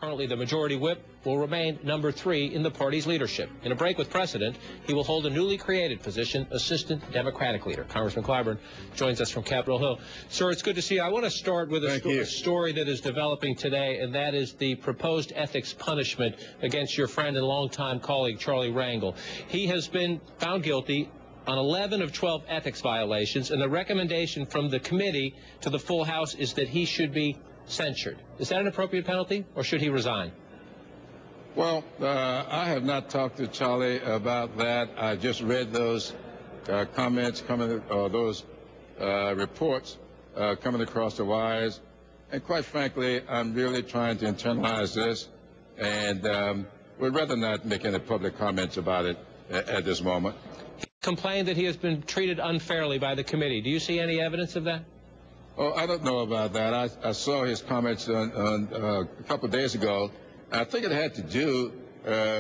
currently the majority whip, will remain number 3 in the party's leadership. In a break with precedent, he will hold a newly created position, Assistant Democratic Leader. Congressman Clyburn joins us from Capitol Hill. Sir, it's good to see you. I want to start with a story that is developing today, and that is the proposed ethics punishment against your friend and longtime colleague, Charlie Rangel. He has been found guilty on 11 of 12 ethics violations, and the recommendation from the committee to the full House is that he should be censured. Is that an appropriate penalty, or should he resign? Well, I have not talked to Charlie about that. I just read those comments coming, those reports coming across the wires. And quite frankly, I'm really trying to internalize this, and would rather not make any public comments about it at this moment. He complained that he has been treated unfairly by the committee. Do you see any evidence of that? Oh, I don't know about that. I saw his comments on a couple of days ago. I think it had to do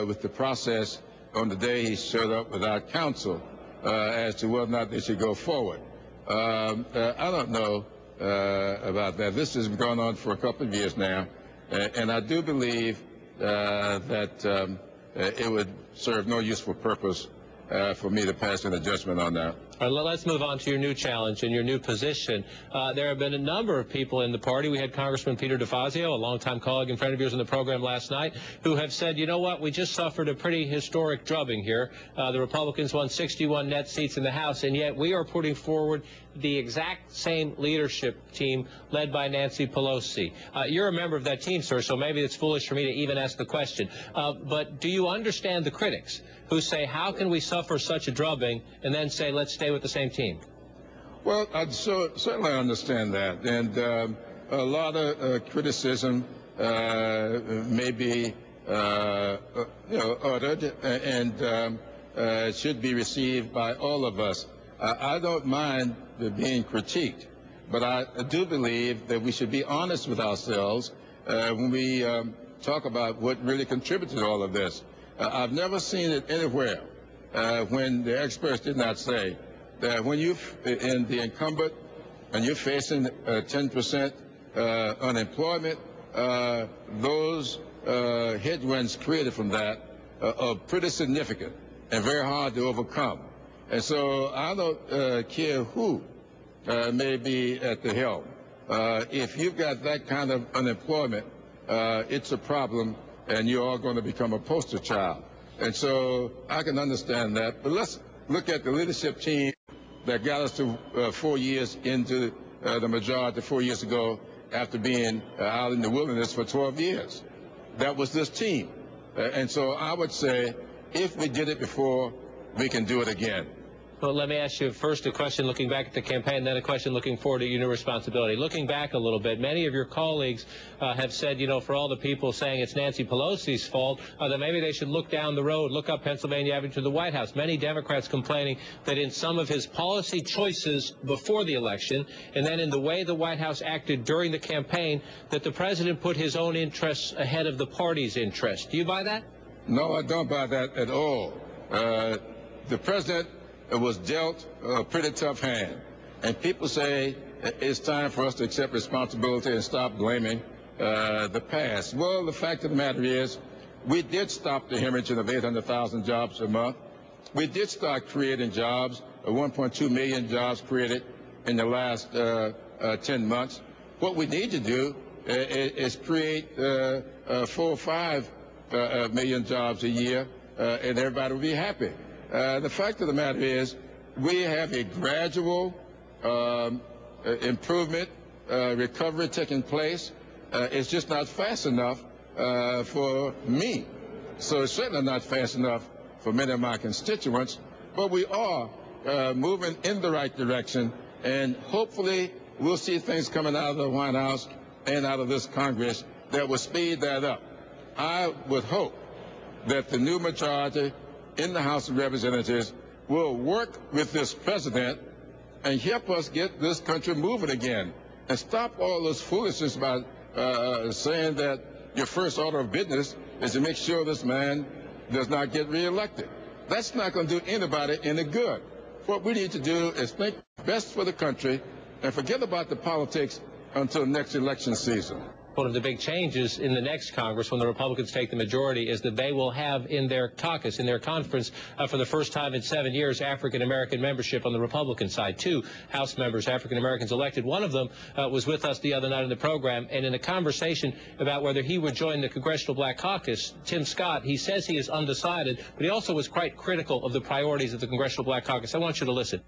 with the process on the day he showed up without counsel as to whether or not they should go forward. I don't know about that. This has gone on for a couple of years now, and I do believe that it would serve no useful purpose for me to pass any judgment on that. All right, let's move on to your new challenge and your new position. There have been a number of people in the party. We had Congressman Peter DeFazio, a longtime colleague and friend of yours in the program last night, who have said, you know what, we just suffered a pretty historic drubbing here. The Republicans won 61 net seats in the House, and yet we are putting forward the exact same leadership team led by Nancy Pelosi. You're a member of that team, sir, so maybe it's foolish for me to even ask the question. But do you understand the critics who say, how can we suffer such a drubbing, and then say, let's stay with the same team? Well, I certainly understand that. And a lot of criticism may be uttered and should be received by all of us. I don't mind being critiqued, but I do believe that we should be honest with ourselves when we talk about what really contributed to all of this. I've never seen it anywhere when the experts did not say that when you're in the incumbent and you're facing 10% unemployment, those headwinds created from that are pretty significant and very hard to overcome. And so I don't care who may be at the helm. If you've got that kind of unemployment, it's a problem, and you're all going to become a poster child. And so I can understand that. But let's look at the leadership team that got us to 4 years into the majority 4 years ago after being out in the wilderness for 12 years. That was this team. And so I would say if we did it before, we can do it again. Well, let me ask you first a question looking back at the campaign, then a question looking forward to your new responsibility. Looking back a little bit, many of your colleagues have said, you know, for all the people saying it's Nancy Pelosi's fault, that maybe they should look down the road, look up Pennsylvania Avenue to the White House. Many Democrats complaining that in some of his policy choices before the election, and then in the way the White House acted during the campaign, that the president put his own interests ahead of the party's interests. Do you buy that? No, I don't buy that at all. The president was dealt a pretty tough hand. And people say it's time for us to accept responsibility and stop blaming the past. Well, the fact of the matter is, we did stop the hemorrhaging of 800,000 jobs a month. We did start creating jobs, 1.2 million jobs created in the last 10 months. What we need to do is create 4 or 5 million jobs a year, and everybody will be happy. The fact of the matter is, we have a gradual improvement, recovery taking place. It's just not fast enough for me. So it's certainly not fast enough for many of my constituents. But we are moving in the right direction, and hopefully we'll see things coming out of the White House and out of this Congress that will speed that up. I would hope that the new majority in the House of Representatives will work with this president and help us get this country moving again, and stop all this foolishness about saying that your first order of business is to make sure this man does not get reelected. That's not going to do anybody any good. What we need to do is think best for the country and forget about the politics until next election season. One of the big changes in the next Congress, when the Republicans take the majority, is that they will have in their caucus, in their conference, for the first time in 7 years, African-American membership on the Republican side. 2 House members, African-Americans elected. One of them was with us the other night in the program, and in a conversation about whether he would join the Congressional Black Caucus, Tim Scott, he says he is undecided, but he also was quite critical of the priorities of the Congressional Black Caucus. I want you to listen.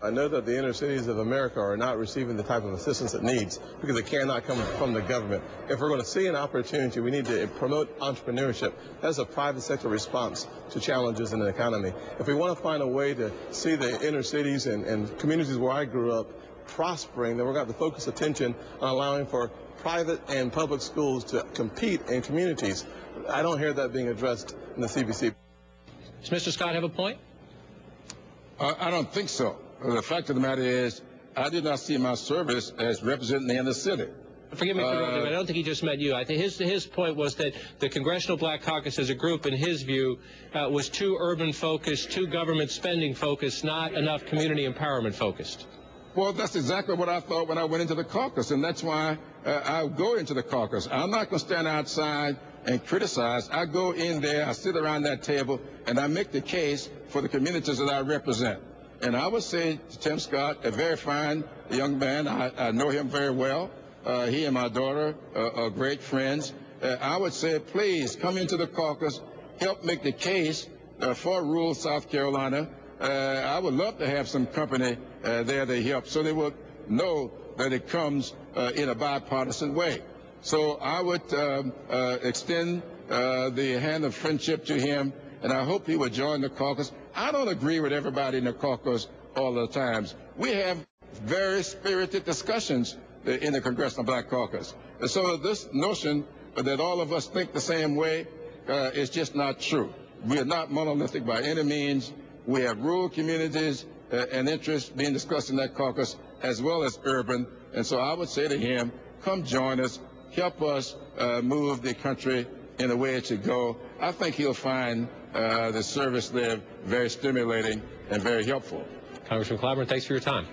I know that the inner cities of America are not receiving the type of assistance it needs because it cannot come from the government. If we're going to see an opportunity, we need to promote entrepreneurship. That's a private sector response to challenges in the economy. If we want to find a way to see the inner cities and communities where I grew up prospering, then we're going to have to focus attention on allowing for private and public schools to compete in communities. I don't hear that being addressed in the CBC. Does Mr. Scott have a point? I don't think so. The fact of the matter is, I did not see my service as representing the inner city. Forgive me for interrupting, but I don't think he just meant you. I think his point was that the Congressional Black Caucus as a group, in his view, was too urban-focused, too government spending-focused, not enough community empowerment-focused. Well, that's exactly what I thought when I went into the caucus, and that's why I go into the caucus. I'm not going to stand outside and criticize. I go in there, I sit around that table, and I make the case for the communities that I represent. And I would say to Tim Scott, a very fine young man, I know him very well. He and my daughter are great friends. I would say, please come into the caucus, help make the case for rural South Carolina. I would love to have some company there to help so they would know that it comes in a bipartisan way. So I would extend the hand of friendship to him, and I hope he would join the caucus. I don't agree with everybody in the caucus all the times. We have very spirited discussions in the Congressional Black Caucus. And so this notion that all of us think the same way is just not true. We are not monolithic by any means. We have rural communities and interests being discussed in that caucus, as well as urban. And so I would say to him, come join us, help us move the country in the way it should go. I think he'll find the service there very stimulating and very helpful. Congressman Clyburn, thanks for your time.